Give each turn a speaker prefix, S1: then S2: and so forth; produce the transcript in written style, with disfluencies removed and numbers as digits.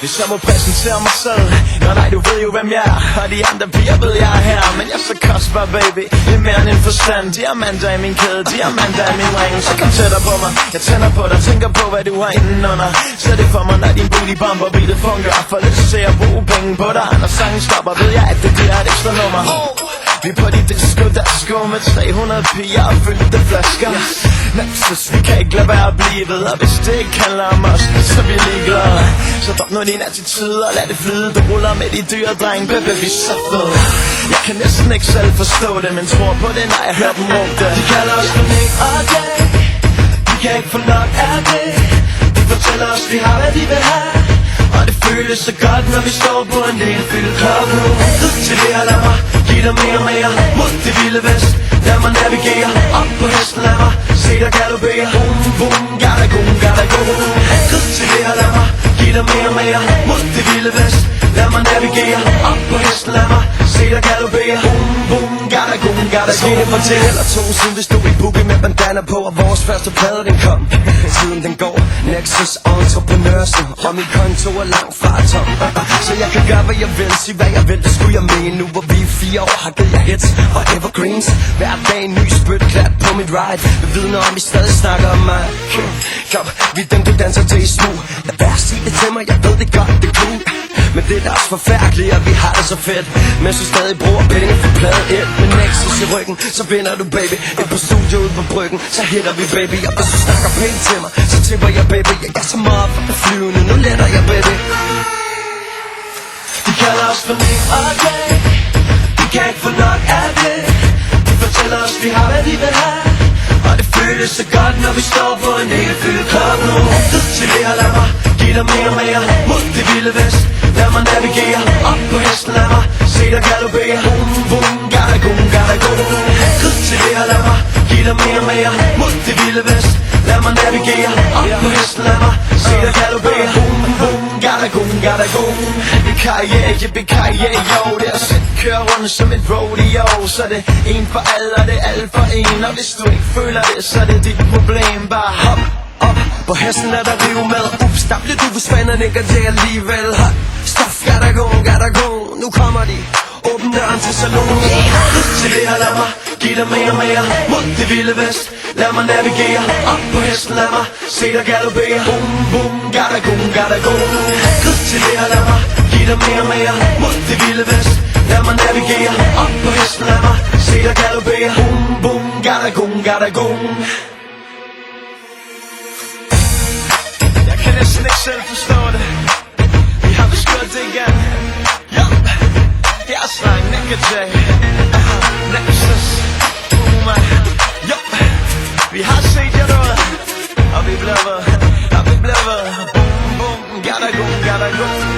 S1: Hvis jeg må præsentere mig selv, nå nej, du ved jo hvem jeg er. Og de andre piger ved jeg er her, men jeg er så kostbar, baby. Det er mere end en forstand. Diamanter i min kæde, diamanter i min ring. Så kom tættere på mig, jeg tænder på dig. Tænker på hvad du har indenunder. Sæt det for mig, når din booty bomber beatet fungerer. For lyst til at bruge penge på dig. Når sangen stopper, ved jeg at det bliver et ekstra nummer. Vi er på de disco med 300 piger og fyldte flasker. Nexus, vi kan ikke lade være at blive ved. Og hvis det ikke handler om os, så er vi ligeglade. Så drop nu din attitude og lad det flyde. Du ruller med de dyre drenge, baby, vi er så fede. Jeg kan næsten ikke selv forstå det, men tror på det, når jeg hører dem råbe det. De kalder os for Nick og Jay. Vi kan ikke få nok af det. De fortæller os, vi har hvad de vil have. Og det føles så godt, når vi står på en del fyldt klub nu. Rid til det her, lad mig give dig mere og mere. Mod det vilde vest, lad mig navigere. Op på hesten, lad mig se dig galopere. Boom, boom, gotta go, gotta go. Rid til det her, lad mig give dig mere og mere. Mod det vilde vest, lad mig navigere. Op på hesten, lad mig se dig galopere. Boom, boom, gotta go, gotta go. Skete for til eller to siden vi stod i boogie med bandana på. Og vores første plade den kom. Tiden den går, Nexus entreprenørsen. Og min konto er langt fra tom. Så jeg kan gøre hvad jeg vil, sige hvad jeg vil. Det skulle jeg mene nu hvor vi i 4 år har givet jer hits og evergreens. Hver dag en ny spyt klat på mit ride. Vi vidner om I stadig snakker om mig. Kom, vi er dem du danser til i smug. Lad være at sige det til mig, jeg ved det godt, det er cool. Men det er da også forfærdeligt, og vi har det så fedt. Mens du stadig bruger penge for plade 1. Med Nexus i ryggen, så vinder du baby. Ind på studio ude på bryggen, så hitter vi baby. Og hvis du snakker pænt til mig, så tipper jeg baby. Jeg er så meget for det flyvende, nu letter jeg baby. De kalder os for Nick og Jay. De kan ikke få nok af det. De fortæller os, vi har hvad de vil have. Og det føles så godt, når vi står på en helt fyldt klub nu. Rid til det her, lad mig give dig mere og mere. Mod det vilde vest, lad mig navigere. Op på hesten, lad mig se dig galopere. Boom, boom, gotta go, gotta go. Rid til det her, lad mig give dig mere og mere. Mod det vilde vest, lad mig navigere. Op på hesten, lad mig se dig galopere. Boom, boom, gotta go, gotta go. Yippie-ki-yay, yo. Det er sæt kører rundt som et rodeo. Så det er en for alle, og det er alle for en. Og hvis du ikke føler det, så er det dit problem. Bare hop op på hesten, er der rive med. Ups, der blev du forsvandet, ikke og det alligevel. Hot stuff, gotta go. Nu kommer de. Åbn døren til salonen. Rid til det her, lad mig give dig mere og mere. Mod det vilde vest, lad mig navigere. Op på hesten, lad mig se dig galopere. Boom, boom, gotta go. Rid til det her, lad mig give dig mere og mere. Mod det vilde vest, lad mig navigere. Op på hesten, lad mig se dig galopere. Boom, boom, gotta go. Jeg kan næsten ikke selv forstå det. Vi har vist gjort det igen. Jeg sang Nick og Jay. Nexus, vi har set jer derude. Og vi bliver ved. Boom, boom, gotta go.